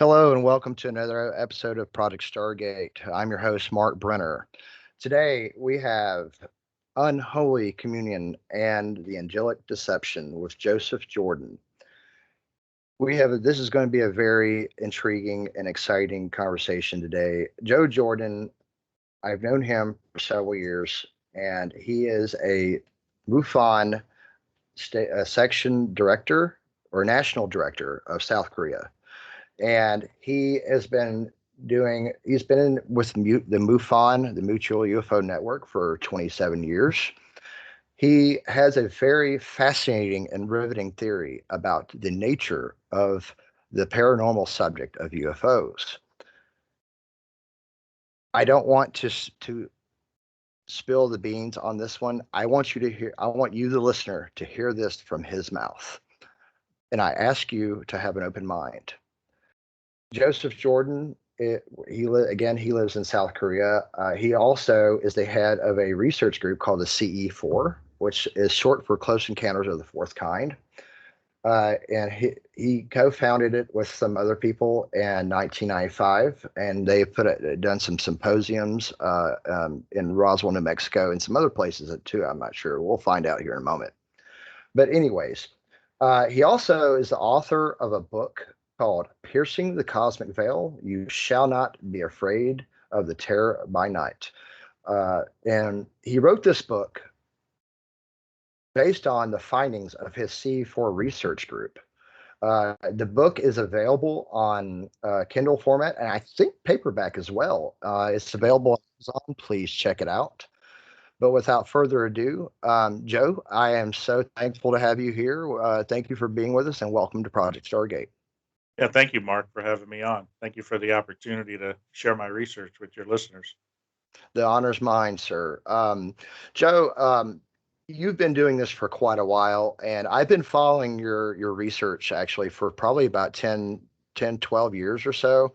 Hello and welcome to another episode of Project Stargate. I'm your host, Mark Brenner. Today we have Unholy Communion and the Angelic Deception with Joseph Jordan. This is going to be a very intriguing and exciting conversation today. Joe Jordan, I've known him for several years, and he is a MUFON section director or national director of South Korea, and he's been in with the MUFON, the Mutual UFO Network, for 27 years. He has a very fascinating and riveting theory about the nature of the paranormal subject of UFOs. I don't want to spill the beans on this one. I want you, the listener, to hear this from his mouth. And I ask you to have an open mind. Joseph Jordan, he lives in South Korea. He also is the head of a research group called the CE4, which is short for Close Encounters of the Fourth Kind. And he co-founded it with some other people in 1995, and they've done some symposiums in Roswell, New Mexico, and some other places too. I'm not sure. We'll find out here in a moment. But anyways, he also is the author of a book called Piercing the Cosmic Veil. You shall not be afraid of the terror by night. And he wrote this book based on the findings of his C4 research group. The book is available on Kindle format, and I think paperback as well. It's available on Amazon. Please check it out. But without further ado, Joe, I am so thankful to have you here. Thank you for being with us, and welcome to Project Stargate. Yeah, thank you, Mark, for having me on. Thank you for the opportunity to share my research with your listeners. The honor's mine, sir. Joe, you've been doing this for quite a while, and I've been following your research actually for probably about 12 years or so,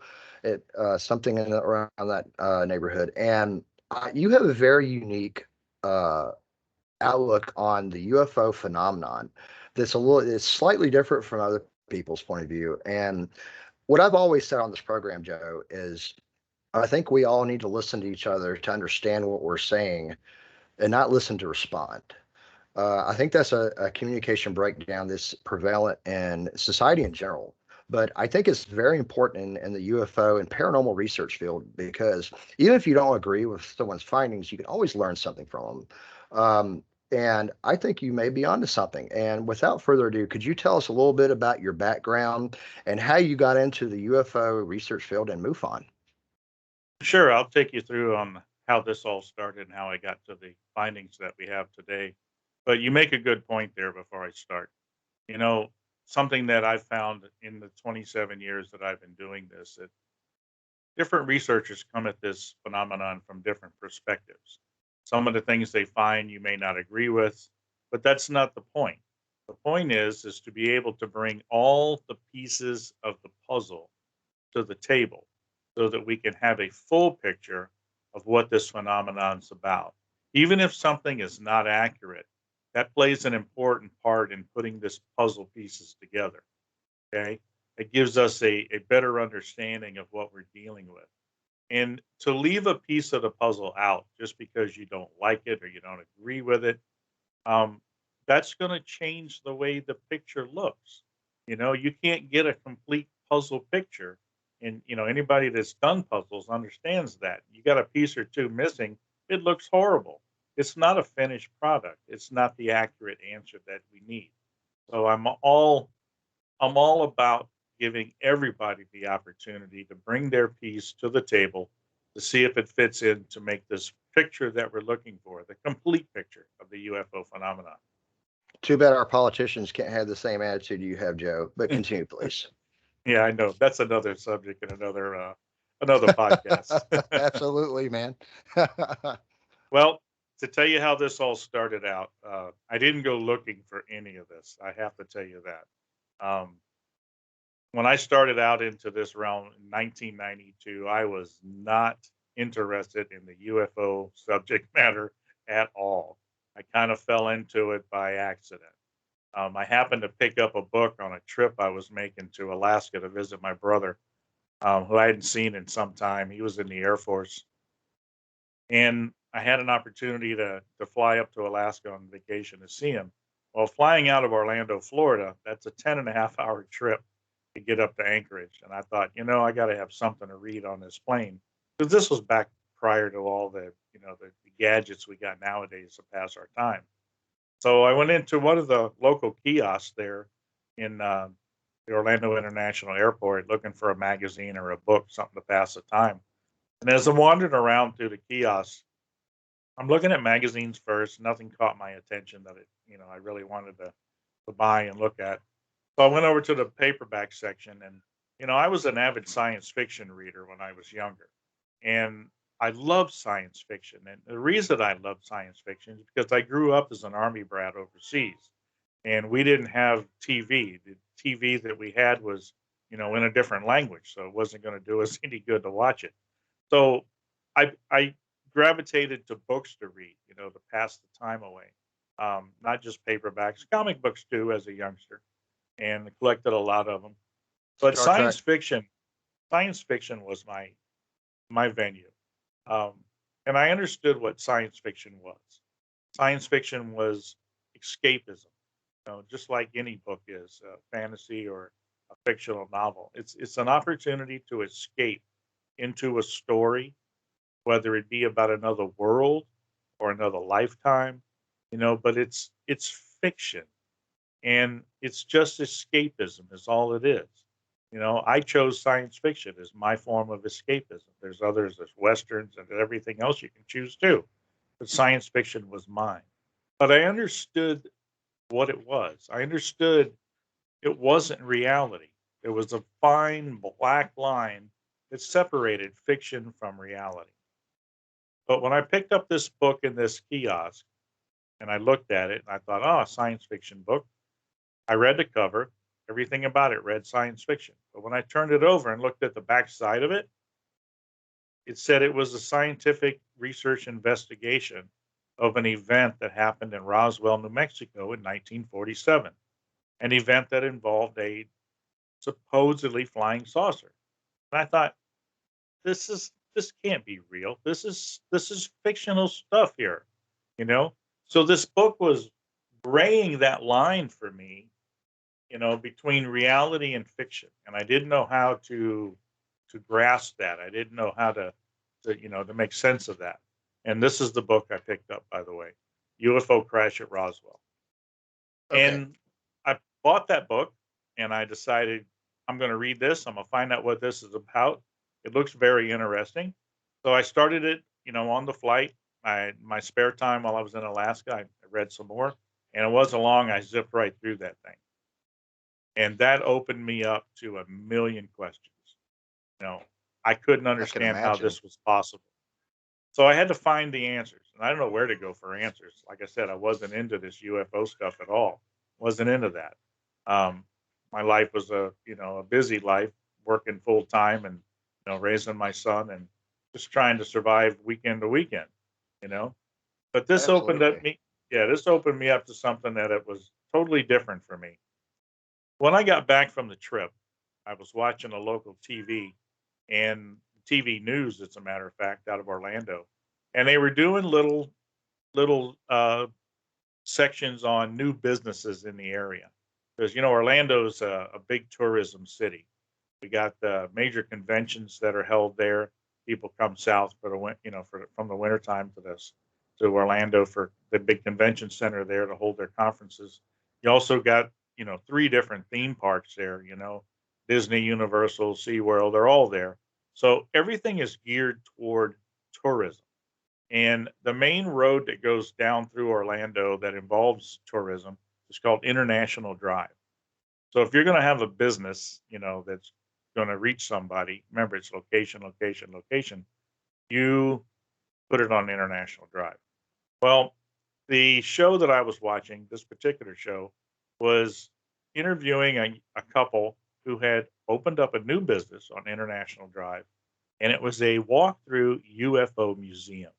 something around that neighborhood. And you have a very unique uh, outlook on the UFO phenomenon it's slightly different from other people's point of view. And what I've always said on this program, Joe, is I think we all need to listen to each other to understand what we're saying and not listen to respond. I think that's a communication breakdown that's prevalent in society in general. But I think it's very important in the UFO and paranormal research field because even if you don't agree with someone's findings, you can always learn something from them. And I think you may be onto something. And without further ado, could you tell us a little bit about your background and how you got into the UFO research field in MUFON? Sure, I'll take you through on how this all started and how I got to the findings that we have today. But you make a good point there before I start. You know, something that I've found in the 27 years that I've been doing this, that different researchers come at this phenomenon from different perspectives. Some of the things they find you may not agree with, but that's not the point. The point is to be able to bring all the pieces of the puzzle to the table so that we can have a full picture of what this phenomenon is about. Even if something is not accurate, that plays an important part in putting this puzzle pieces together. Okay. It gives us a better understanding of what we're dealing with. And to leave a piece of the puzzle out just because you don't like it or you don't agree with it, um, that's going to change the way the picture looks. You can't get a complete puzzle picture. And, anybody that's done puzzles understands that. You got a piece or two missing, it looks horrible. It's not a finished product. It's not the accurate answer that we need. So I'm all about giving everybody the opportunity to bring their piece to the table to see if it fits in to make this picture that we're looking for, the complete picture of the UFO phenomenon. Too bad our politicians can't have the same attitude you have, Joe. But continue, please. Yeah, I know. That's another subject and another podcast. Absolutely, man. Well, to tell you how this all started out, I didn't go looking for any of this. I have to tell you that. When I started out into this realm in 1992, I was not interested in the UFO subject matter at all. I kind of fell into it by accident. I happened to pick up a book on a trip I was making to Alaska to visit my brother. who I hadn't seen in some time. He was in the Air Force, and I had an opportunity to fly up to Alaska on vacation to see him. Well, flying out of Orlando, Florida, that's a 10.5 hour trip to get up to Anchorage. And I thought, I got to have something to read on this plane, because this was back prior to all the gadgets we got nowadays to pass our time. So I went into one of the local kiosks there in the Orlando International Airport looking for a magazine or a book, something to pass the time. And as I'm wandering around through the kiosks, I'm looking at magazines first. Nothing caught my attention that I really wanted to buy and look at. So I went over to the paperback section, and I was an avid science fiction reader when I was younger, and I love science fiction. And the reason I love science fiction is because I grew up as an army brat overseas, and we didn't have TV. The TV that we had was, in a different language, so it wasn't going to do us any good to watch it. So I gravitated to books to read, to pass the time away. Not just paperbacks, comic books too, as a youngster, and collected a lot of them. But Star Trek. science fiction was my venue, um, and I understood what science fiction was. Science fiction was escapism, just like any book is, fantasy or a fictional novel. It's an opportunity to escape into a story, whether it be about another world or another lifetime, but it's fiction, and it's just escapism is all it is. I chose science fiction as my form of escapism. There's others, there's westerns and everything else you can choose too, but science fiction was mine. But I understood what it was. I understood it wasn't reality. There was a fine black line that separated fiction from reality. But when I picked up this book in this kiosk and I looked at it and I thought, oh, a science fiction book, I read the cover, everything about it read science fiction. But when I turned it over and looked at the back side of it, it said it was a scientific research investigation of an event that happened in Roswell, New Mexico in 1947, an event that involved a supposedly flying saucer. And I thought, this can't be real. This is fictional stuff here, you know? So this book was graying that line for me, between reality and fiction. And I didn't know how to grasp that. I didn't know how to make sense of that. And this is the book I picked up, by the way, UFO Crash at Roswell. Okay. And I bought that book and I decided I'm going to read this. I'm going to find out what this is about. It looks very interesting. So I started it, on the flight. My spare time while I was in Alaska, I read some more. And it wasn't long. I zipped right through that thing. And that opened me up to a million questions. You know, I couldn't I can understand how imagine. this was possible. So I had to find the answers, and I don't know where to go for answers. Like I said, I wasn't into this UFO stuff at all. Wasn't into that. Um, my life was a busy life, working full time and raising my son and just trying to survive weekend to weekend. You know, but Absolutely. this opened me up to something that it was totally different for me. When I got back from the trip, I was watching a local TV and TV news, as a matter of fact, out of Orlando, and they were doing little sections on new businesses in the area because Orlando's a big tourism city. We got major conventions that are held there. People come south for the from the wintertime to this to Orlando for the big convention center there to hold their conferences. You also got three different theme parks there. Disney, Universal, SeaWorld, they're all there. So everything is geared toward tourism. And the main road that goes down through Orlando that involves tourism is called International Drive. So if you're going to have a business, that's going to reach somebody, remember it's location, location, location. You put it on International Drive. Well, the show that I was watching, this particular show, was interviewing a couple who had opened up a new business on International Drive, and it was a walkthrough UFO museum.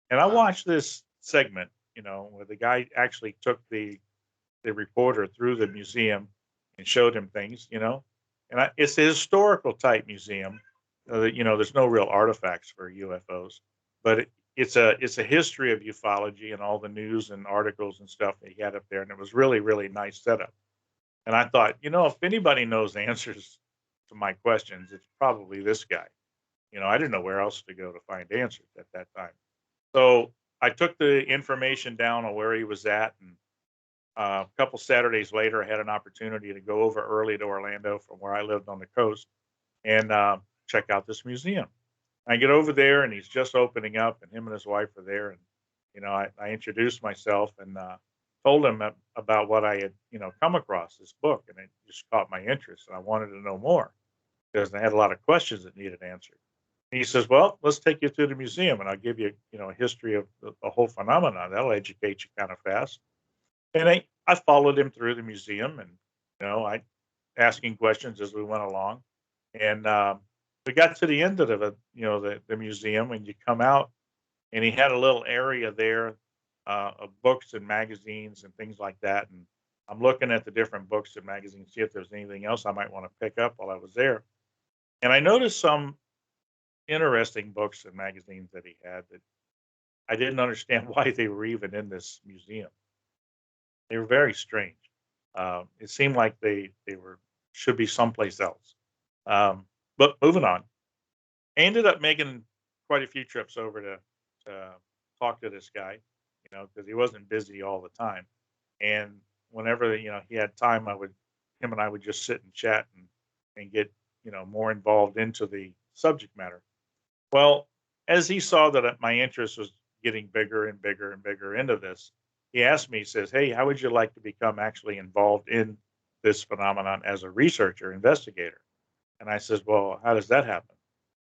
And I Wow. watched this segment, where the guy actually took the reporter through the museum and showed him things. And And it's a historical type museum. There's no real artifacts for UFOs, but it's a history of ufology and all the news and articles and stuff that he had up there, and it was really really nice setup. And I thought, if anybody knows answers to my questions, it's probably this guy. I didn't know where else to go to find answers at that time. So I took the information down on where he was at, and a couple Saturdays later, I had an opportunity to go over early to Orlando from where I lived on the coast and check out this museum. I get over there, and he's just opening up, and him and his wife are there, and I introduced myself and told him about what I had come across this book, and it just caught my interest, and I wanted to know more because I had a lot of questions that needed answered. And he says, "Well, let's take you to the museum, and I'll give you a history of the whole phenomenon. That'll educate you kind of fast." And I followed him through the museum, and I asking questions as we went along, and we got to the end of the museum, and you come out, and he had a little area there of books and magazines and things like that. And I'm looking at the different books and magazines, see if there's anything else I might want to pick up while I was there. And I noticed some interesting books and magazines that he had that I didn't understand why they were even in this museum. They were very strange. It seemed like they were should be someplace else. But moving on, I ended up making quite a few trips over to talk to this guy, because he wasn't busy all the time. And whenever he had time, him and I would just sit and chat and get more involved into the subject matter. Well, as he saw that my interest was getting bigger and bigger and bigger into this, he asked me, he says, "Hey, how would you like to become actually involved in this phenomenon as a researcher, investigator?" And I says, "Well, how does that happen?"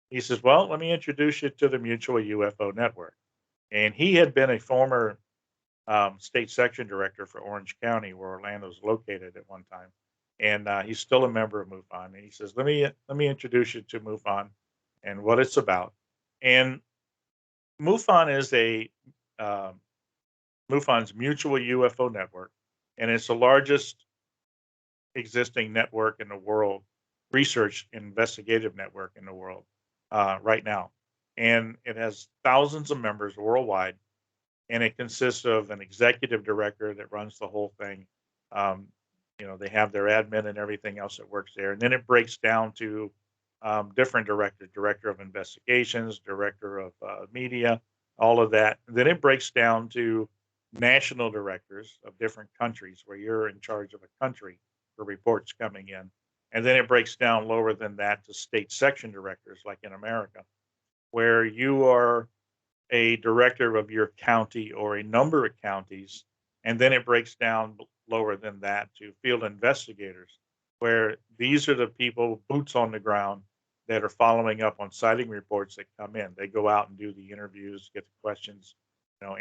He says, "Well, let me introduce you to the Mutual UFO Network." And he had been a former state section director for Orange County, where Orlando's located at one time. And he's still a member of MUFON. And he says, let me introduce you to MUFON and what it's about. And MUFON is um, MUFON's Mutual UFO Network, and it's the largest existing network in the world, research investigative network in the world right now. And it has thousands of members worldwide, and it consists of an executive director that runs the whole thing. Um, they have their admin and everything else that works there, and then it breaks down to different directors: director of investigations, director of media, all of that. And then it breaks down to national directors of different countries, where you're in charge of a country for reports coming in. And then it breaks down lower than that to state section directors, like in America, where you are a director of your county or a number of counties. And then it breaks down lower than that to field investigators, where these are the people, boots on the ground, that are following up on sighting reports that come in. They go out and do the interviews, get the questions,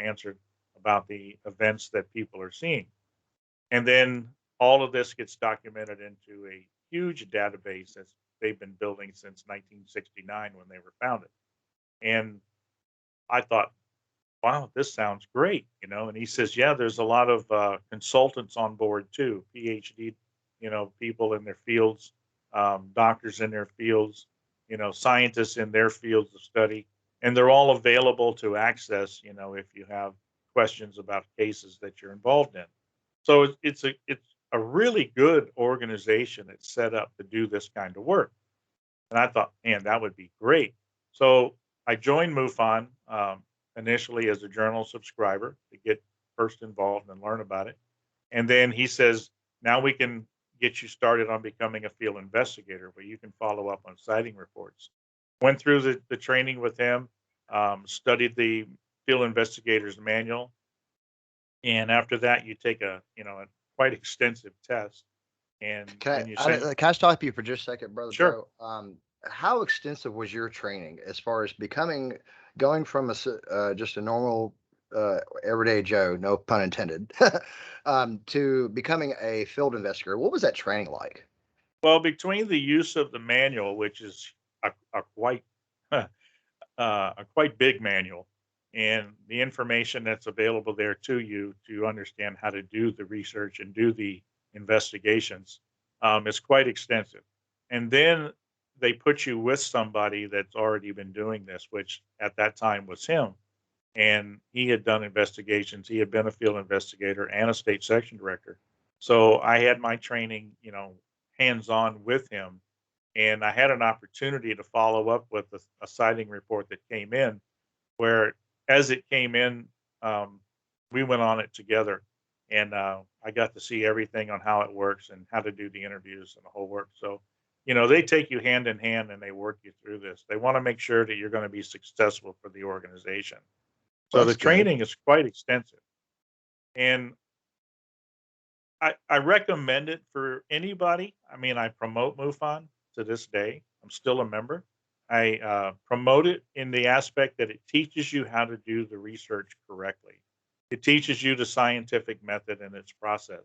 answered about the events that people are seeing. And then all of this gets documented into a huge database that they've been building since 1969 when they were founded. And I thought, wow, this sounds great, And he says, yeah, there's a lot of consultants on board too, PhD, people in their fields, doctors in their fields, scientists in their fields of study, and they're all available to access, if you have questions about cases that you're involved in. So it's a really good organization that's set up to do this kind of work. And I thought, man, that would be great. So I joined MUFON initially as a journal subscriber to get first involved and learn about it. And then he says, now we can get you started on becoming a field investigator, where you can follow up on sighting reports. Went through the training with him, studied the field investigator's manual. And after that, you take a quite extensive test. And then you say, Can I stop you for just a second, brother sure. Joe? How extensive was your training as far as going from just a normal everyday Joe, no pun intended, to becoming a field investigator? What was that training like? Well, between the use of the manual, which is a quite a quite big manual, and the information that's available there to you to understand how to do the research and do the investigations, is quite extensive. And then they put you with somebody that's already been doing this, which at that time was him. And he had done investigations. He had been a field investigator and a state section director. So I had my training, hands on with him. And I had an opportunity to follow up with a sighting report that came in, where as it came in, um, we went on it together. And I got to see everything on how it works and how to do the interviews and the whole work. So, they take you hand in hand and they work you through this. They want to make sure that you're going to be successful for the organization. Well, So the that's good. training is quite extensive. And I recommend it for anybody. I mean, I promote MUFON to this day. I'm still a member. I promote it in the aspect that it teaches you how to do the research correctly. It teaches you the scientific method and its process.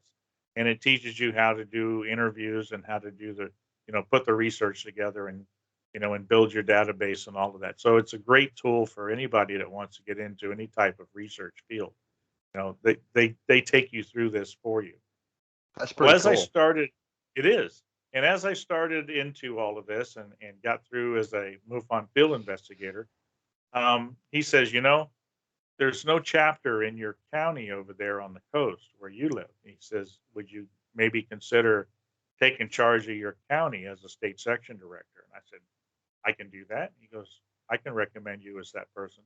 And it teaches you how to do interviews and how to do put the research together and build your database and all of that. So it's a great tool for anybody that wants to get into any type of research field. They take you through this for you. That's Well, pretty as I cool. started, it is. And as I started into all of this and got through as a MUFON field investigator, he says, there's no chapter in your county over there on the coast where you live. He says, would you maybe consider taking charge of your county as a state section director? And I said, I can do that. He goes, I can recommend you as that person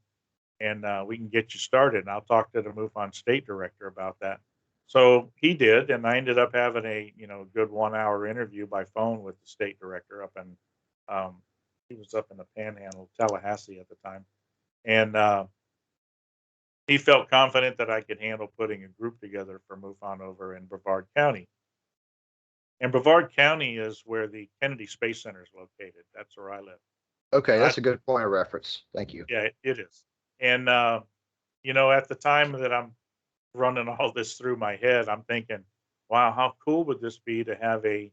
and we can get you started. And I'll talk to the MUFON state director about that. So he did, and I ended up having a good 1 hour interview by phone with the state director up in he was up in the Panhandle, Tallahassee at the time, and he felt confident that I could handle putting a group together for MUFON over in Brevard County. And Brevard County is where the Kennedy Space Center is located. That's where I live. Okay, I, that's a good point of reference. Thank you. yeah, it is. And at the time that I'm running all this through my head, I'm thinking, wow, how cool would this be to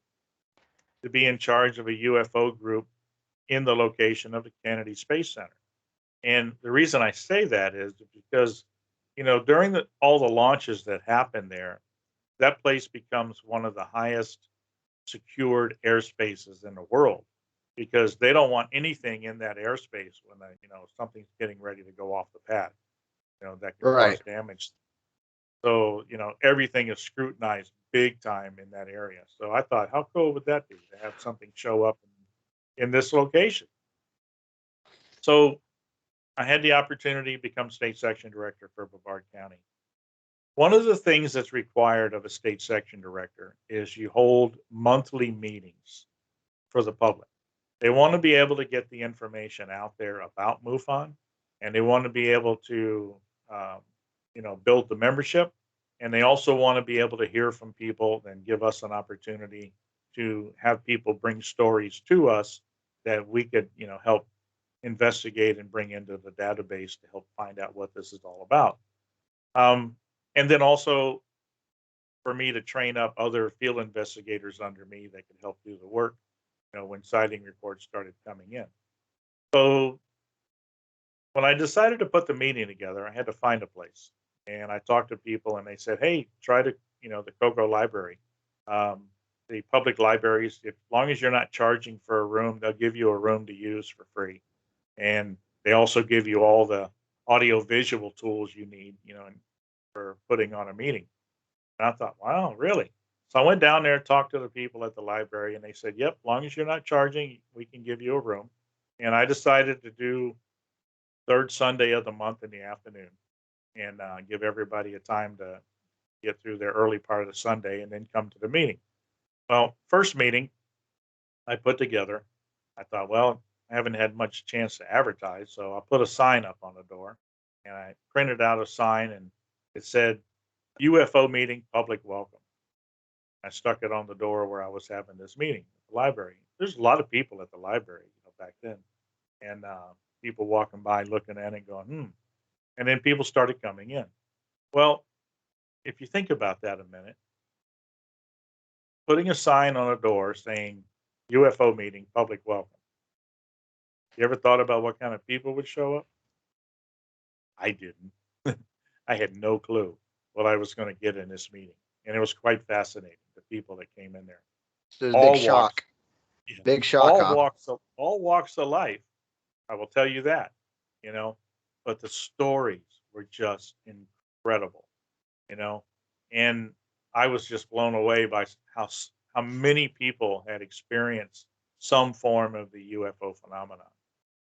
be in charge of a UFO group in the location of the Kennedy Space Center? And the reason I say that is because, during all the launches that happen there, that place becomes one of the highest secured airspaces in the world because they don't want anything in that airspace when something's getting ready to go off the pad, that could cause Right. damage. So, everything is scrutinized big time in that area. So I thought, how cool would that be to have something show up in this location? So I had the opportunity to become state section director for Brevard County. One of the things that's required of a state section director is you hold monthly meetings for the public. They want to be able to get the information out there about MUFON, and they want to be able to, um, build the membership. And they also want to be able to hear from people and give us an opportunity to have people bring stories to us that we could, help investigate and bring into the database to help find out what this is all about. Um, and then also for me to train up other field investigators under me that could help do the work, when sighting reports started coming in. So when I decided to put the meeting together, I had to find a place. And I talked to people and they said, hey, try to, the Cocoa Library. Um, the public libraries, as long as you're not charging for a room, they'll give you a room to use for free. And they also give you all the audio visual tools you need, for putting on a meeting. And I thought, wow, really? So I went down there, talked to the people at the library, and they said, yep, as long as you're not charging, we can give you a room. And I decided to do third Sunday of the month in the afternoon and give everybody a time to get through their early part of the Sunday and then come to the meeting. Well, first meeting I put together, I thought, well, I haven't had much chance to advertise, so I'll put a sign up on the door. And I printed out a sign and it said, UFO meeting, public welcome. I stuck it on the door where I was having this meeting at the library. There's a lot of people at the library, back then, and people walking by looking at it going, and then people started coming in. Well, if you think about that a minute, putting a sign on a door saying UFO meeting, public welcome. You ever thought about what kind of people would show up? I didn't. I had no clue what I was going to get in this meeting. And it was quite fascinating, the people that came in there. So it was a big All walks, shock. Yeah. Big shock, huh? All walks of life. I will tell you that, you know, but the stories were just incredible, you know, and I was just blown away by how many people had experienced some form of the UFO phenomenon,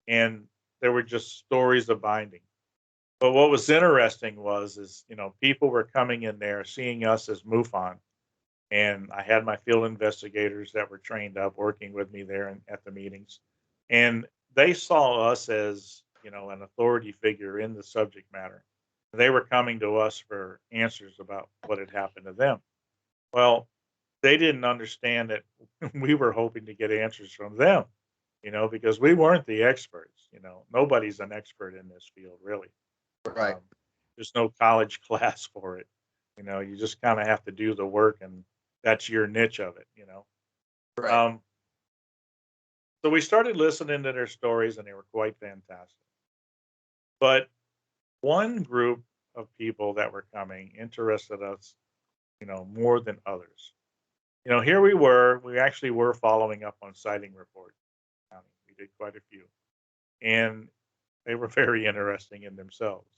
and there were just stories abounding. But what was interesting is people were coming in there seeing us as MUFON, and I had my field investigators that were trained up working with me there at the meetings, and they saw us as an authority figure in the subject matter. They were coming to us for answers about what had happened to them. Well, they didn't understand that we were hoping to get answers from them, because we weren't the experts. Nobody's an expert in this field, really. Right. Um, there's no college class for it. You just kind of have to do the work, and that's your niche of it. Right. Um, so we started listening to their stories, and they were quite fantastic. But one group of people that were coming interested us, more than others. Here we actually were following up on sighting reports. We did quite a few, and they were very interesting in themselves.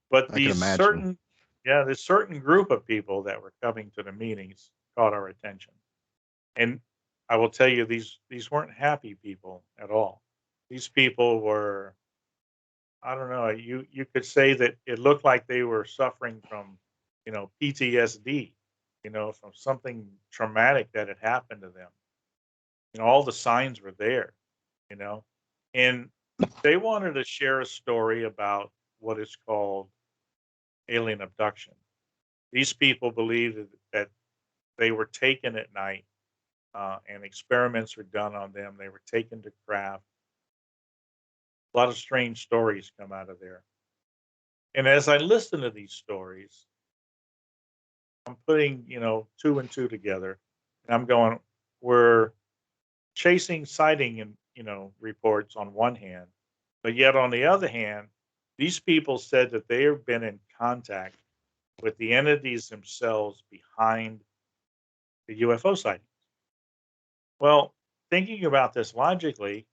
But I can imagine. this certain group of people that were coming to the meetings caught our attention. And I will tell you, these weren't happy people at all. These people were, I don't know, you could say that it looked like they were suffering from, PTSD, from something traumatic that had happened to them. All the signs were there, you know, and they wanted to share a story about what is called alien abduction. These people believed that they were taken at night, and experiments were done on them. They were taken to craft. A lot of strange stories come out of there. And as I listen to these stories, I'm putting, two and two together. And I'm going, we're chasing sighting and, reports on one hand. But yet on the other hand, these people said that they have been in contact with the entities themselves behind the UFO sighting. Well, thinking about this logically,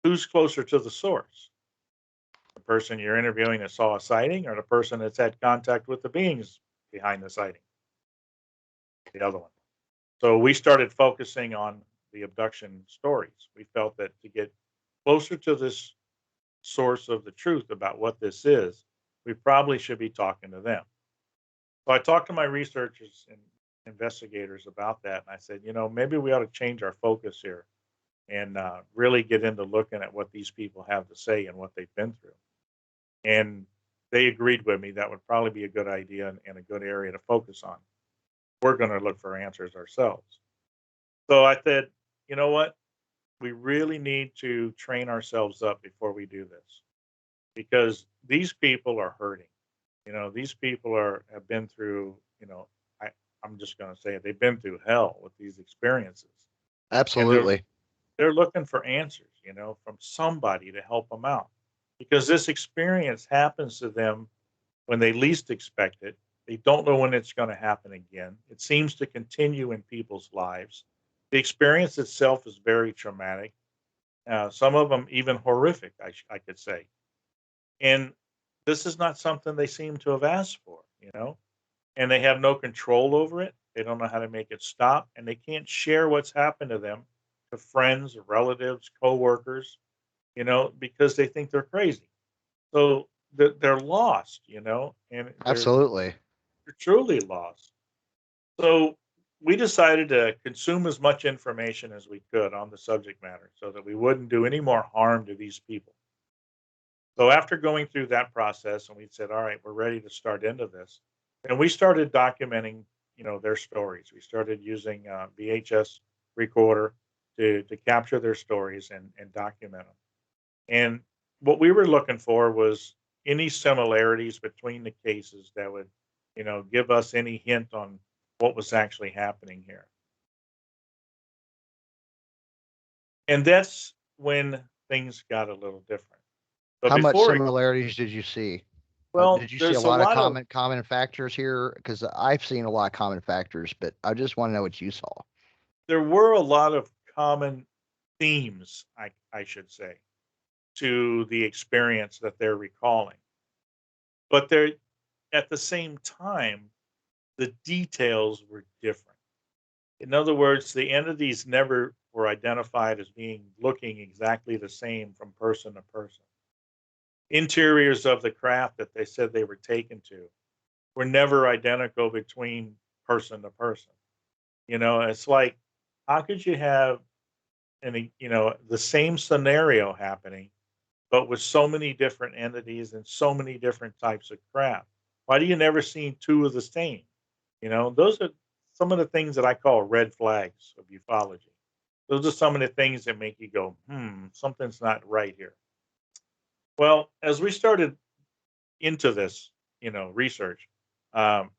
who's closer to the source? The person you're interviewing that saw a sighting, or the person that's had contact with the beings behind the sighting? The other one. So we started focusing on the abduction stories. We felt that to get closer to this source of the truth about what this is, we probably should be talking to them. So I talked to my researchers and investigators about that, and I said, maybe we ought to change our focus here and really get into looking at what these people have to say and what they've been through. And they agreed with me that would probably be a good idea and a good area to focus on. We're going to look for answers ourselves. So I said, you know what? We really need to train ourselves up before we do this, because these people are hurting. These people have been through, I, I'm just going to say it, they've been through hell with these experiences. And Absolutely. they're looking for answers, from somebody to help them out, because this experience happens to them when they least expect it. They don't know when it's going to happen again. It seems to continue in people's lives. The experience itself is very traumatic. Some of them even horrific, I could say. And this is not something they seem to have asked for, and they have no control over it. They don't know how to make it stop, and they can't share what's happened to them to friends, relatives, coworkers, because they think they're crazy. So they're lost, and Absolutely. they're truly lost. So we decided to consume as much information as we could on the subject matter so that we wouldn't do any more harm to these people. So after going through that process, and we said, all right, we're ready to start into this. And we started documenting, their stories. We started using VHS recorder to capture their stories and document them. And what we were looking for was any similarities between the cases that would, give us any hint on what was actually happening here. And that's when things got a little different. But How much before it, similarities did you see? well, Did you see a there's a lot of lot of common factors here? Because I've seen a lot of common factors, but I just want to know what you saw. there were a lot of common themes, I should say, to the experience that they're recalling. But they're at the same time, the details were different. In other words, the entities never were identified as being looking exactly the same from person to person. Interiors of the craft that they said they were taken to were never identical between person to person. It's like, how could you have the same scenario happening, but with so many different entities and so many different types of craft? Why do you never see two of the same? Those are some of the things that I call red flags of ufology. Those are some of the things that make you go, something's not right here. Well, as we started into this, research, um,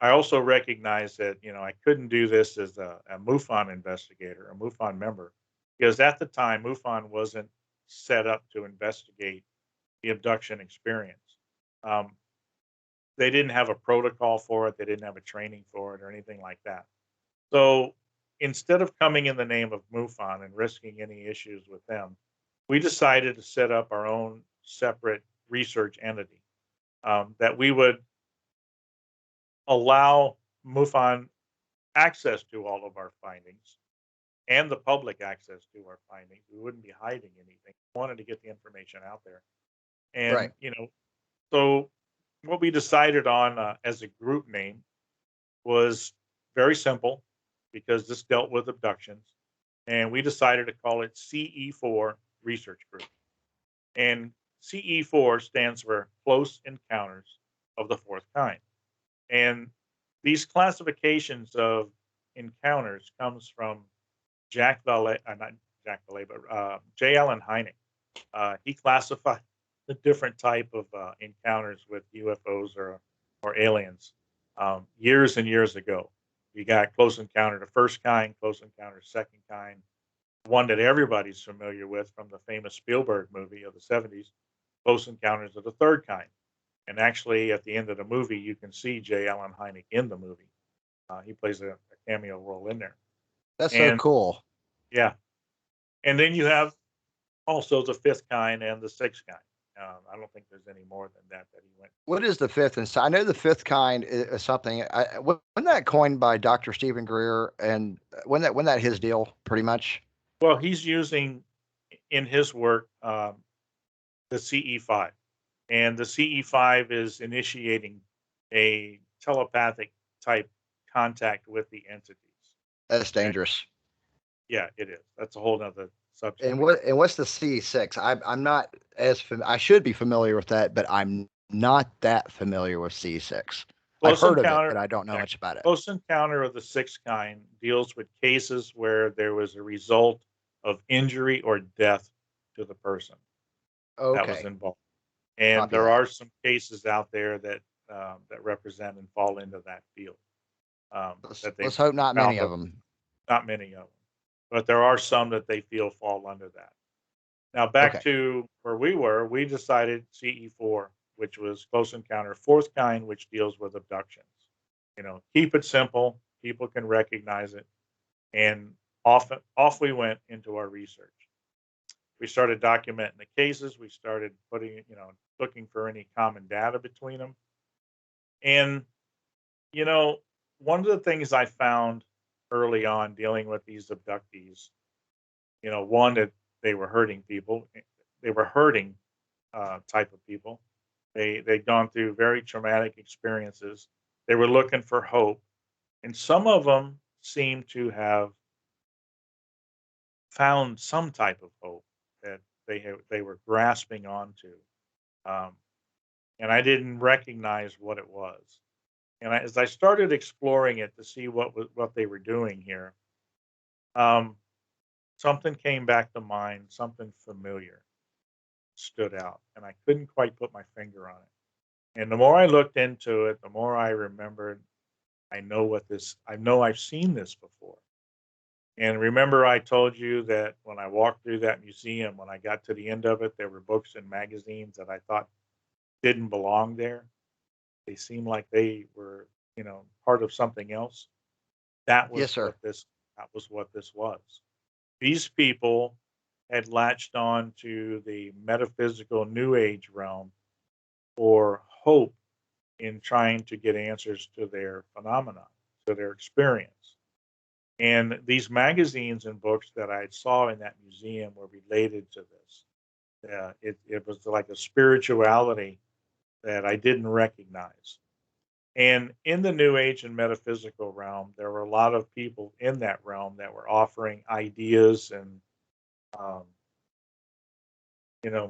I also recognized that, I couldn't do this as a MUFON investigator, a MUFON member, because at the time, MUFON wasn't set up to investigate the abduction experience. Um, they didn't have a protocol for it. They didn't have a training for it or anything like that. So instead of coming in the name of MUFON and risking any issues with them, we decided to set up our own separate research entity that we would allow MUFON access to all of our findings and the public access to our findings. We wouldn't be hiding anything. We wanted to get the information out there. And, Right. so what we decided on as a group name was very simple because this dealt with abductions. And we decided to call it CE4 Research Group. And CE4 stands for Close Encounters of the Fourth Kind. And these classifications of encounters comes from not Jack Valet, but J. Allen Hynek. He classified the different type of encounters with UFOs or aliens years and years ago. You got close encounter the first kind, close encounter second kind, one that everybody's familiar with from the famous Spielberg movie of the 70s, close encounters of the third kind. And actually, at the end of the movie, you can see J. Allen Hynek in the movie. He plays a cameo role in there. That's so And cool. yeah, and then you have also the fifth kind and the sixth kind. I don't think there's any more than that he went. What is the fifth? And so I know the fifth kind is something. Wasn't that coined by Dr. Stephen Greer, and wasn't that his deal, pretty much? Well, he's using in his work the CE5, and the CE5 is initiating a telepathic type contact with the entities. That's Okay? dangerous. Yeah, it is. That's a whole nother subject. What's the C6? I'm not I should be familiar with that, but I'm not that familiar with C6. I've Close heard of it, encounter, but I don't know yeah, much about it. close encounter of the sixth kind deals with cases where there was a result of injury or death to the person that was Okay, involved. And copy there that. are some cases out there that represent and fall into that field that they've Let's hope not found, many of them. not many of them, but there are some that they feel fall under that. Now back Okay. to where we were, we decided CE4, which was close encounter, fourth kind, which deals with abductions. Keep it simple. People can recognize it, and off we went into our research. We started documenting the cases. We started looking for any common data between them. And, you know, one of the things I found early on dealing with these abductees, one that they were hurting people. They were hurting type of people. They'd gone through very traumatic experiences. They were looking for hope, and some of them seemed to have found some type of hope that they were grasping onto, um, and I didn't recognize what it was. And as I started exploring it to see what they were doing here, um, something came back to mind. Something familiar stood out, and I couldn't quite put my finger on it. And the more I looked into it, the more I remembered. I know I've seen this before. And remember, I told you that when I walked through that museum, when I got to the end of it, there were books and magazines that I thought didn't belong there. They seemed like they were, part of something else. That Yes, was sir. what this. That was what this was. These people had latched on to the metaphysical New Age realm for hope in trying to get answers to their phenomenon, to their experience. And these magazines and books that I saw in that museum were related to this. It was like a spirituality that I didn't recognize. And in the New Age and metaphysical realm, there were a lot of people in that realm that were offering ideas and, um,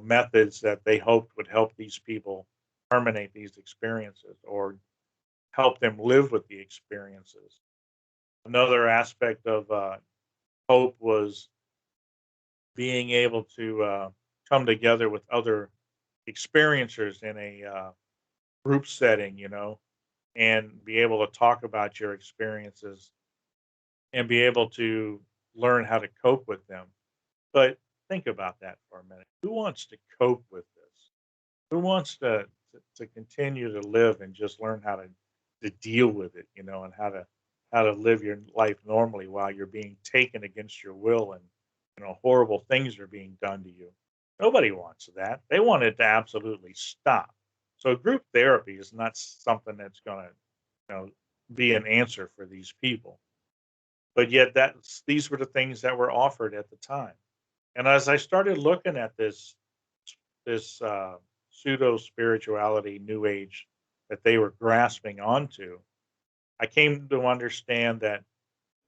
methods that they hoped would help these people terminate these experiences or help them live with the experiences. Another aspect of hope was being able to come together with other experiencers in a group setting, and be able to talk about your experiences and be able to learn how to cope with them. But think about that for a minute. Who wants to cope with this? Who wants to continue to live and just learn how to deal with it, and how to live your life normally while you're being taken against your will and horrible things are being done to you. Nobody wants that. They want it to absolutely stop. So group therapy is not something that's going to, you know, be an answer for these people. But yet these were the things that were offered at the time. And as I started looking at this pseudo spirituality, new age that they were grasping onto, I came to understand that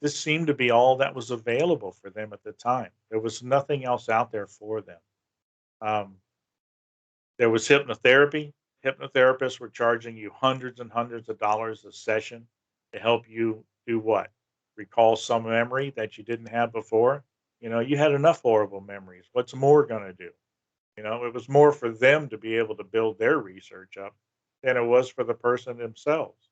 this seemed to be all that was available for them at the time. There was nothing else out there for them. Um, there was hypnotherapy. Hypnotherapists were charging you hundreds and hundreds of dollars a session to help you do what? Recall some memory that you didn't have before. You had enough horrible memories. What's more going to do? It was more for them to be able to build their research up than it was for the person themselves.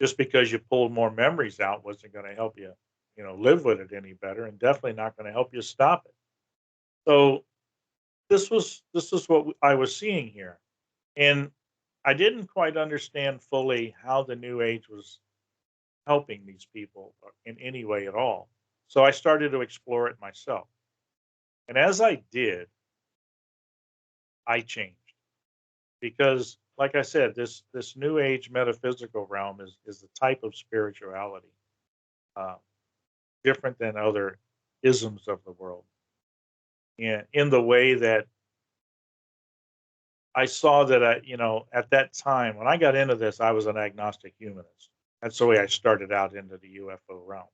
Just because you pulled more memories out wasn't going to help you, live with it any better, and definitely not going to help you stop it. So this is what I was seeing here, and I didn't quite understand fully how the New Age was helping these people in any way at all. So I started to explore it myself, and as I did, I changed. Because like I said, this new age metaphysical realm is a type of spirituality, uh, different than other isms of the world, and in the way that I saw that at that time when I got into this, I was an agnostic humanist. That's the way I started out into the UFO realm,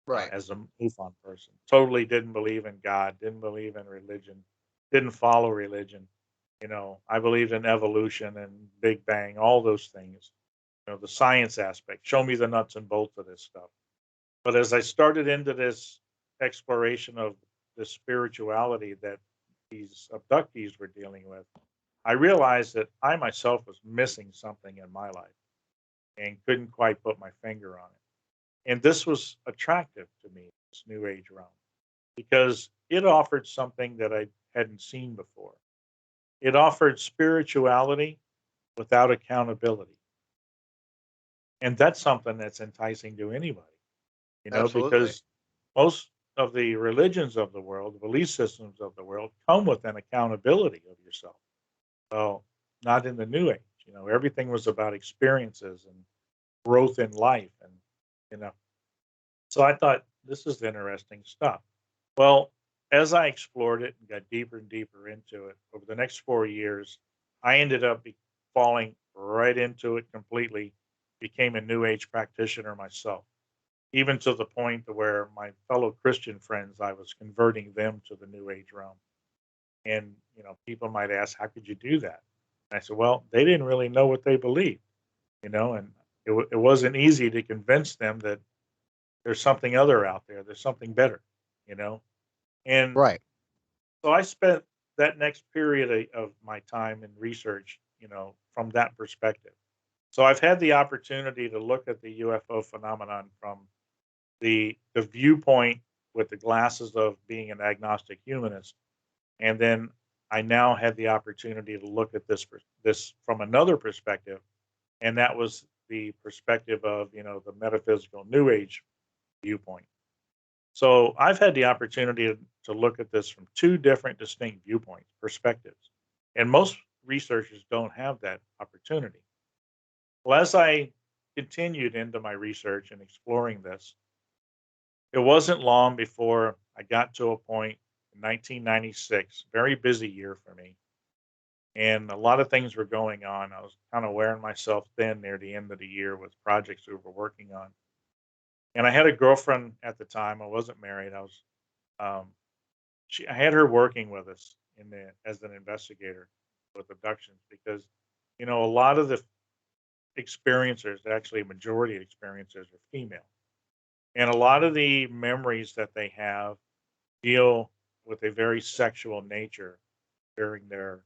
Right. as a MUFON person. Totally didn't believe in God, didn't believe in religion, didn't follow religion. I believed in evolution and Big Bang, all those things. The science aspect. Show me the nuts and bolts of this stuff. But as I started into this exploration of the spirituality that these abductees were dealing with, I realized that I myself was missing something in my life and couldn't quite put my finger on it. And this was attractive to me, this new age realm, because it offered something that I hadn't seen before. It offered spirituality without accountability. And that's something that's enticing to anybody, Absolutely. because most of the religions of the world, the belief systems of the world come with an accountability of yourself. Well, not in the new age. Everything was about experiences and growth in life. And, you know, so I thought this is interesting stuff. Well, as I explored it and got deeper and deeper into it over the next 4 years, I ended up falling right into it completely, became a new age practitioner myself, even to the point to where my fellow Christian friends, I was converting them to the new age realm. And, people might ask, how could you do that? And I said, well, they didn't really know what they believed, and it wasn't easy to convince them that there's something other out there. There's something better, you know? And Right. so I spent that next period of my time in research, from that perspective. So I've had the opportunity to look at the UFO phenomenon from the viewpoint with the glasses of being an agnostic humanist, and then I now had the opportunity to look at this from another perspective, and that was the perspective of the metaphysical New Age viewpoint. So I've had the opportunity to look at this from two different distinct viewpoints, perspectives. And most researchers don't have that opportunity. Well, as I continued into my research and exploring this, it wasn't long before I got to a point in 1996, very busy year for me. And a lot of things were going on. I was kind of wearing myself thin near the end of the year with projects we were working on. And I had a girlfriend at the time. I wasn't married. Um, I had her working with us as an investigator with abductions because, a lot of the experiencers, actually a majority of experiencers are female. And a lot of the memories that they have deal with a very sexual nature during their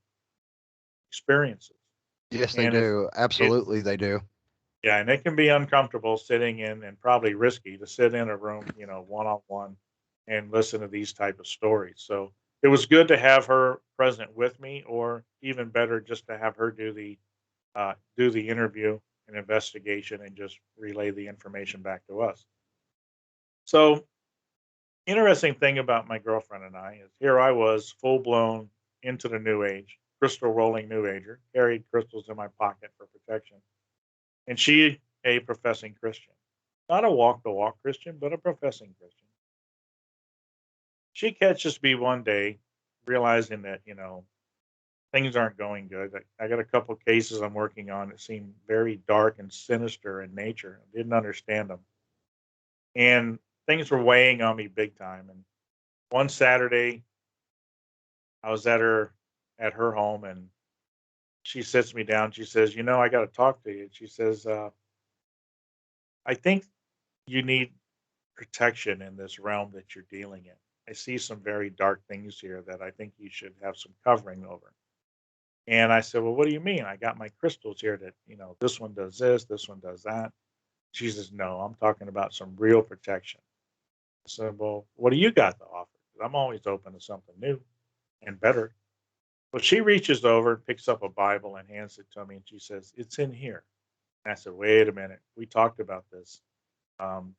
experiences. Yes, they And do. it, Absolutely, they do. yeah, and it can be uncomfortable sitting in and probably risky to sit in a room, one on one and listen to these type of stories. So it was good to have her present with me, or even better, just to have her do the interview and investigation and just relay the information back to us. So interesting thing about my girlfriend and I is here I was full blown into the new age, crystal rolling new ager, carried crystals in my pocket for protection. And she a professing Christian. Not a walk the walk Christian, but a professing Christian. She catches me one day realizing that, things aren't going good. I got a couple cases I'm working on that seem very dark and sinister in nature. I didn't understand them. And things were weighing on me big time. And one Saturday, I was at her home, and she sits me down. She says, I got to talk to you. She says, I think you need protection in this realm that you're dealing in. I see some very dark things here that I think you should have some covering over. And I said, well, what do you mean? I got my crystals here that, this one does this one does that. She says, no, I'm talking about some real protection. I said, well, what do you got to offer? 'Cause I'm always open to something new and better. Well, she reaches over and picks up a Bible and hands it to me. And she says, it's in here. And I said, wait a minute. We talked about this. Um,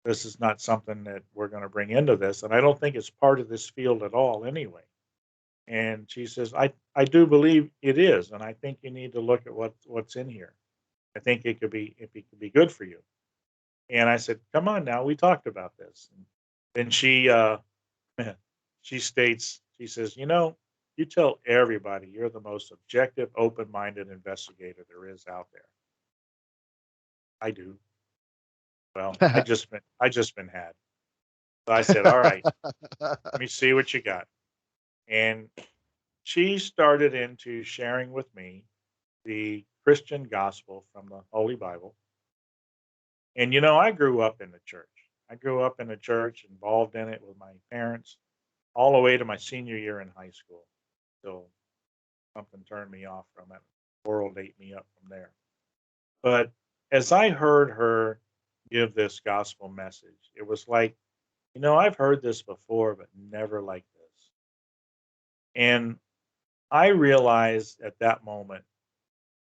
this is not something that we're going to bring into this. And I don't think it's part of this field at all anyway. And she says, I do believe it is. And I think you need to look at what's in here. I think it could be good for you. And I said, come on now, we talked about this. And then she states, she says, you tell everybody you're the most objective, open-minded investigator there is out there. I do. Well, I just been had. So I said, all right, let me see what you got. And she started into sharing with me the Christian gospel from the Holy Bible. And I grew up in the church. I grew up in the church, involved in it with my parents, all the way to my senior year in high school. So something turned me off from it. The world ate me up from there. But as I heard her give this gospel message, it was like, I've heard this before, but never like this. And I realized at that moment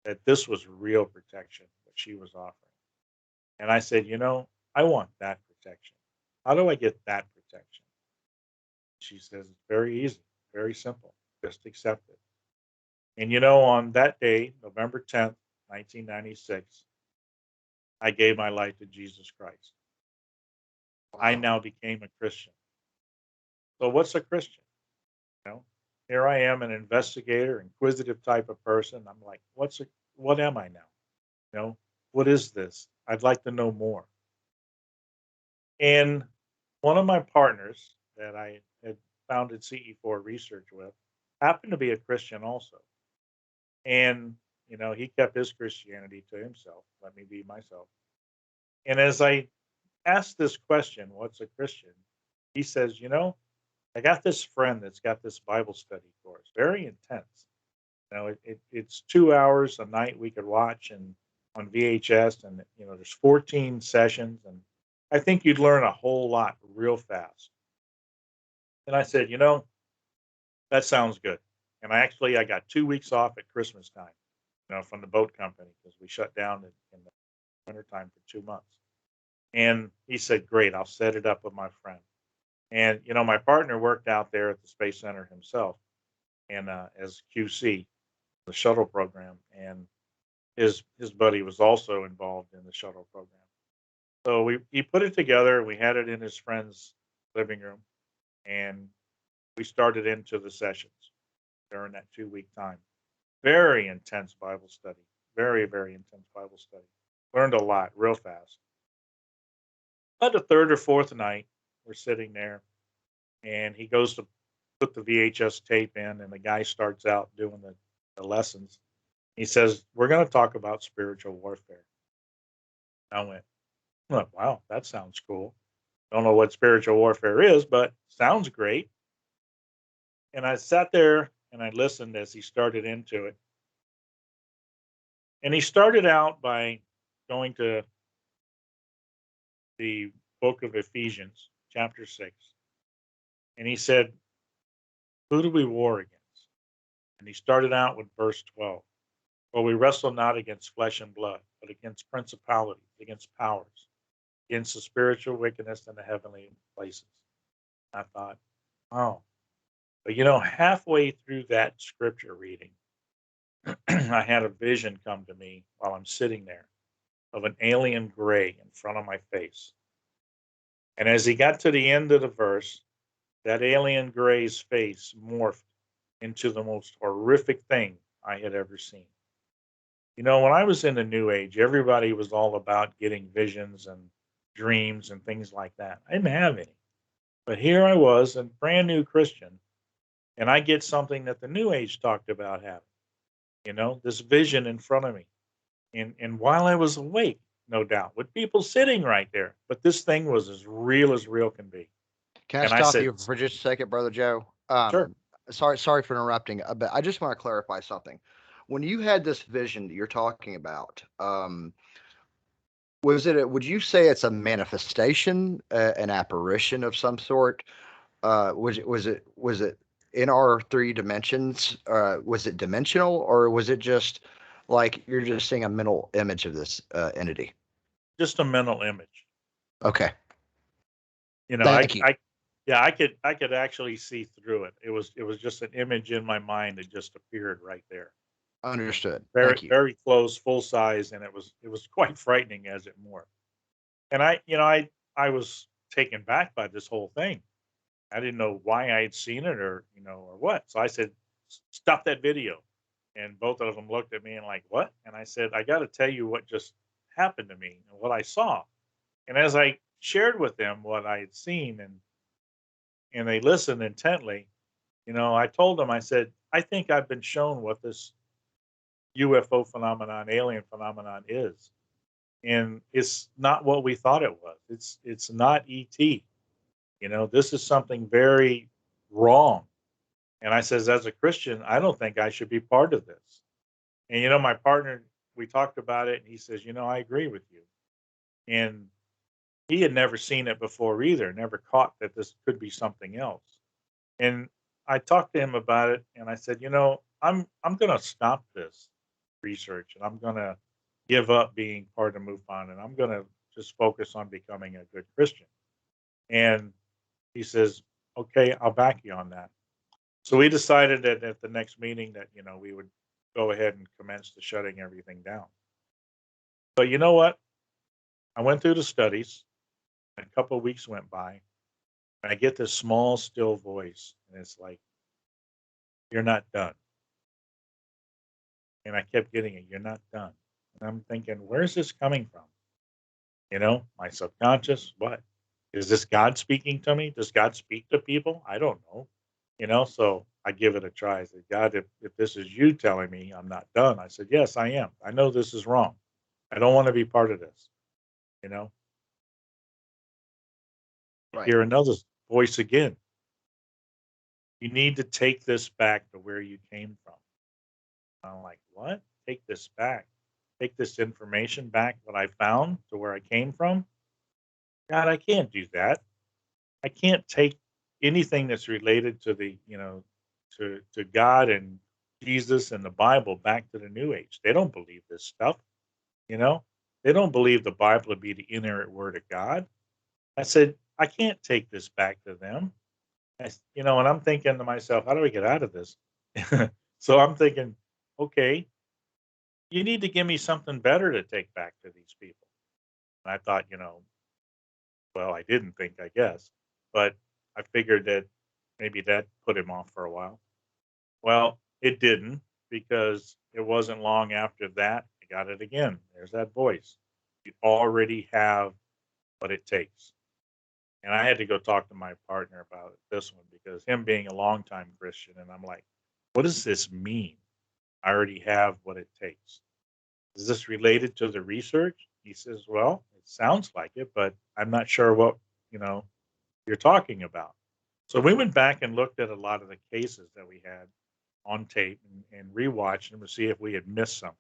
that this was real protection that she was offering. And I said, I want that protection. How do I get that protection? She says, it's very easy, very simple. Just accept it. And on that day, November 10th, 1996, I gave my life to Jesus Christ. I Wow. now became a Christian. So what's a Christian? You know, here I am, an investigator, inquisitive type of person. I'm like, what am I now? You know, what is this? I'd like to know more. And one of my partners that I had founded CE4 Research with happened to be a Christian also. And, he kept his Christianity to himself, let me be myself. And as I asked this question, what's a Christian? He says, I got this friend that's got this Bible study course, very intense. It's 2 hours a night we could watch and on VHS, and there's 14 sessions, and I think you'd learn a whole lot real fast. And I said, that sounds good. And I got 2 weeks off at Christmas time, from the boat company because we shut down in the wintertime for 2 months. And he said, great, I'll set it up with my friend. And, my partner worked out there at the Space Center himself and as QC, the shuttle program. And his buddy was also involved in the shuttle program. So he put it together. We had it in his friend's living room, and we started into the sessions during that 2 week time. Very intense Bible study. Very, very intense Bible study. Learned a lot real fast. About the third or fourth night, we're sitting there, and he goes to put the VHS tape in, and the guy starts out doing the lessons. He says, "We're going to talk about spiritual warfare." I went, "Oh, wow, that sounds cool. Don't know what spiritual warfare is, but sounds great." And I sat there and I listened as he started into it. And he started out by going to the book of Ephesians, chapter 6. And he said, "Who do we war against?" And he started out with verse 12. "For we wrestle not against flesh and blood, but against principalities, against powers, against the spiritual wickedness in the heavenly places." I thought, oh, but halfway through that scripture reading, I had a vision come to me while I'm sitting there of an alien gray in front of my face. And as he got to the end of the verse, that alien gray's face morphed into the most horrific thing I had ever seen. When I was in the New Age, everybody was all about getting visions and dreams and things like that. I didn't have any. But here I was, a brand new Christian, and I get something that the New Age talked about having, this vision in front of me. And while I was awake, no doubt, with people sitting right there, but this thing was as real can be. Can I And I stop said, you for just a second, Brother Joe? sure, Sorry for interrupting, but I just want to clarify something. When you had this vision that you're talking about, would you say it's a manifestation, an apparition of some sort? Was it in our three dimensions? Was it dimensional, or was it just like you're just seeing a mental image of this entity? just a mental image. Okay, You know, I, thank you. I, yeah, I could actually see through it. It was just an image in my mind that just appeared right there. Understood. Very, Thank you. very close, full size, and it was quite frightening as it morphed. And I was taken back by this whole thing. I didn't know why I had seen it or what. So I said, "Stop that video." And both of them looked at me and like, "What?" And I said, "I got to tell you what just happened to me and what I saw." And as I shared with them what I had seen and they listened intently, I told them, I said, "I think I've been shown what this UFO phenomenon, alien phenomenon is. And it's not what we thought it was. It's not ET. This is something very wrong." And I says, "As a Christian, I don't think I should be part of this." And my partner, we talked about it, and he says, "I agree with you." And he had never seen it before either, never caught that this could be something else. And I talked to him about it, and I said, I'm going to stop this research, and I'm going to give up being part of MUFON, and I'm going to just focus on becoming a good Christian. And he says, "Okay, I'll back you on that." So we decided that at the next meeting that we would go ahead and commence to shutting everything down. But you know what? I went through the studies. And a couple of weeks went by, and I get this small, still voice, and it's like, "You're not done." And I kept getting it, "You're not done." And I'm thinking, where's this coming from? My subconscious. What is this? God speaking to me? Does God speak to people? I don't know. So I give it a try. I said, "God, if this is you telling me I'm not done," I said, "Yes, I am. I know this is wrong. I don't want to be part of this." You know, I Right. hear another voice again. "You need to take this back to where you came from." I'm like, "What? Take this back? Take this information back that I found to where I came from?" God, I can't do that. I can't take anything that's related to to God and Jesus and the Bible back to the New Age. They don't believe this stuff, you know? They don't believe the Bible to be the inerrant word of God. I said, I can't take this back to them. And I'm thinking to myself, how do we get out of this? So I'm thinking, okay, you need to give me something better to take back to these people. And I thought, well, I didn't think, I guess, but I figured that maybe that put him off for a while. Well, it didn't, because it wasn't long after that I got it again. There's that voice. You already have what it takes. And I had to go talk to my partner about this one, because him being a longtime Christian, and I'm like, what does this mean? I already have what it takes. Is this related to the research? He says, well, it sounds like it, but I'm not sure what, you know, you're talking about. So we went back and looked at a lot of the cases that we had on tape, and rewatched them to see if we had missed something.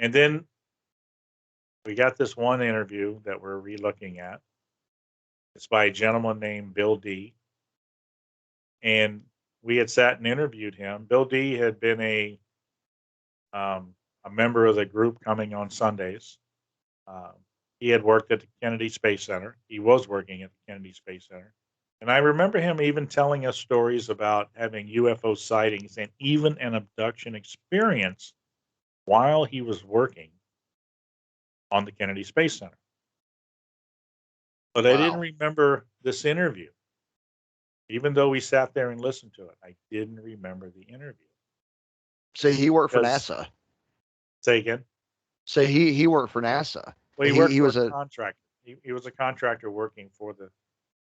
And then we got this one interview that we're re-looking at. It's by a gentleman named Bill D. And we had sat and interviewed him. Bill D had been a member of the group coming on Sundays. Um, he had worked at the Kennedy Space Center. He was working at the Kennedy Space Center. And I remember him even telling us stories about having UFO sightings and even an abduction experience while he was working on the Kennedy Space Center. But I didn't Wow. remember this interview. Even though we sat there and listened to it, I didn't remember the interview. So he worked for Because, NASA. say again, So he worked for NASA. well, he He worked he for a was a contractor. He was a contractor working for the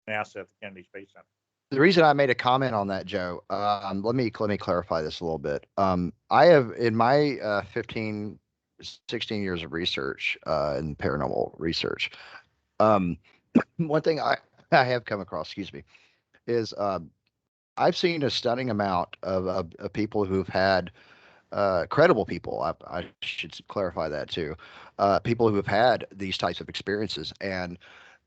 NASA at the Kennedy Space Center. The reason I made a comment on that, Joe. Let me clarify this a little bit. I have in my 15, 16 years of research in paranormal research. Um, one thing I have come across, excuse me, is I've seen a stunning amount of people who've had credible people. I should clarify that too. People who have had these types of experiences, and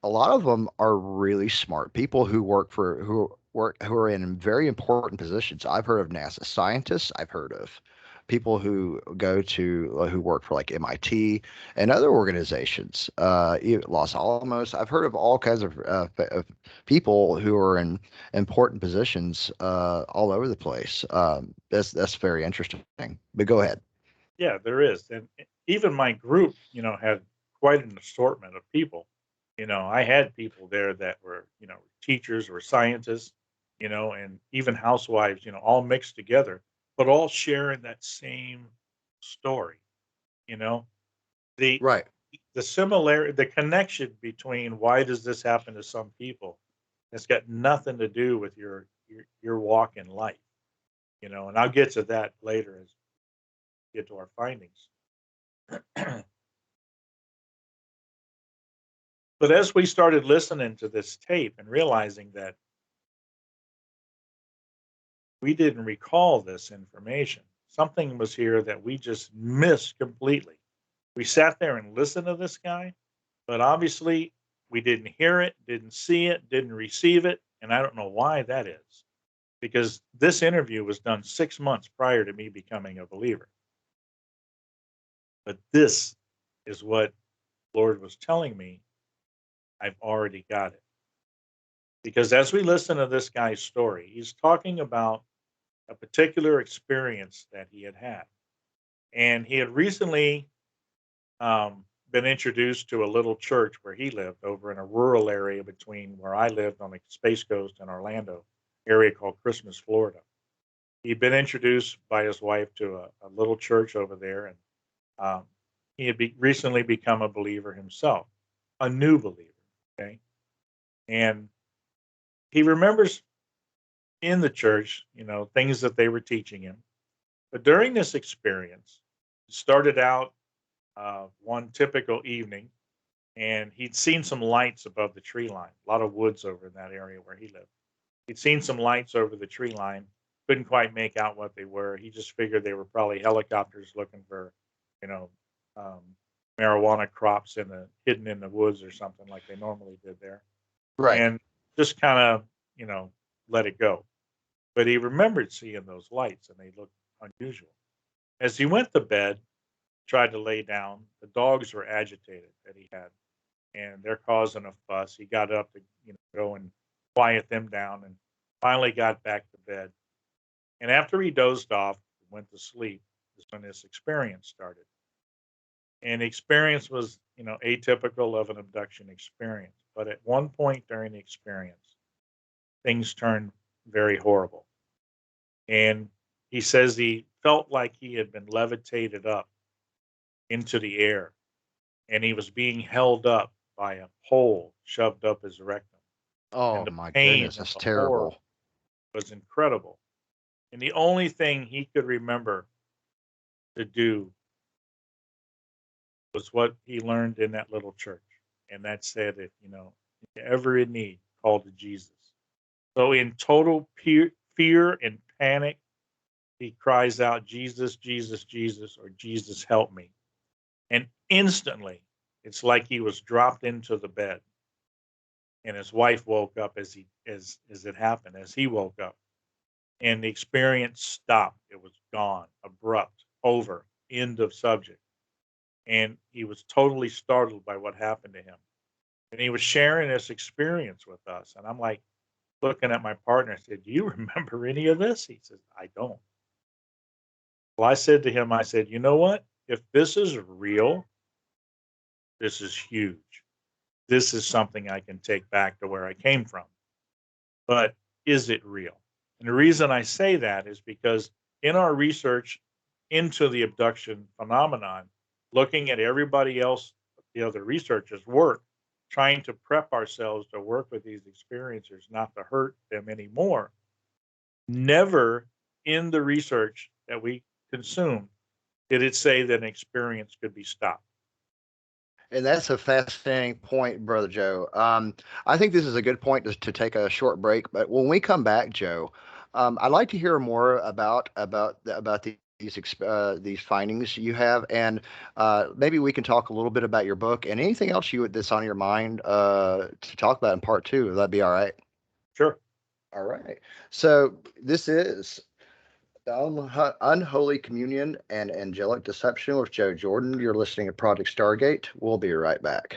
a lot of them are really smart people who are in very important positions. I've heard of NASA scientists. I've heard of people who work for like MIT and other organizations, Los Alamos. I've heard of all kinds of people who are in important positions all over the place. That's very interesting. But go ahead. Yeah, there is. And even my group, had quite an assortment of people. I had people there that were, teachers or scientists, and even housewives, all mixed together, but all sharing that same story. You know, the Right. the similarity, the connection between why does this happen to some people, it's got nothing to do with your walk in life. And I'll get to that later as we get to our findings. But as we started listening to this tape and realizing that we didn't recall this information, something was here that we just missed completely. We sat there and listened to this guy, but obviously we didn't hear it, didn't see it, didn't receive it. And I don't know why that is, because this interview was done 6 months prior to me becoming a believer. But this is what Lord was telling me. I've already got it. Because as we listen to this guy's story, he's talking about a particular experience that he had had. And he had recently been introduced to a little church where he lived over in a rural area between where I lived on the Space Coast and Orlando, area called Christmas, Florida. He'd been introduced by his wife to a little church over there, and um, he had recently become a believer himself, a new believer. Okay. And he remembers in the church, things that they were teaching him. But during this experience, it started out one typical evening, and he'd seen some lights above the tree line, a lot of woods over in that area where he lived. He'd seen some lights over the tree line, couldn't quite make out what they were. He just figured they were probably helicopters looking for, you know, um, marijuana crops hidden in the woods or something like they normally did there, Right. and just kind of, let it go. But he remembered seeing those lights, and they looked unusual. As he went to bed, tried to lay down, the dogs were agitated that he had. and they're causing a fuss. He got up to go and quiet them down, and finally got back to bed. And after he dozed off, went to sleep, is when this experience started. And the experience was, atypical of an abduction experience. But at one point during the experience, things turned very horrible. And he says he felt like he had been levitated up into the air, and he was being held up by a pole shoved up his rectum. And Oh the my pain goodness, and that's the horror terrible. was incredible. And the only thing he could remember to do was what he learned in that little church. And that said, if you're ever in need, call to Jesus. So in total fear and panic, he cries out, Jesus, Jesus, Jesus, or Jesus, help me. And instantly, it's like he was dropped into the bed. And his wife woke up as it happened, as he woke up. And the experience stopped. It was gone, abrupt, over, end of subject. And he was totally startled by what happened to him. And he was sharing this experience with us. And I'm like looking at my partner. I said, do you remember any of this? He says, I don't. Well, I said to him, I said, you know what? If this is real, this is huge. This is something I can take back to where I came from. But is it real? And the reason I say that is because in our research into the abduction phenomenon, looking at everybody else, the other researchers' work, trying to prep ourselves to work with these experiencers, not to hurt them anymore, never in the research that we consumed did it say that an experience could be stopped. And that's a fascinating point, Brother Joe. I think this is a good point to take a short break. But when we come back, Joe, I'd like to hear more about these findings you have, and maybe we can talk a little bit about your book and anything else that's on your mind to talk about in part two. That'd be all right. Sure. All right. So this is the Unholy Communion and Angelic Deception with Joe Jordan. You're listening to Project Stargate. We'll be right back.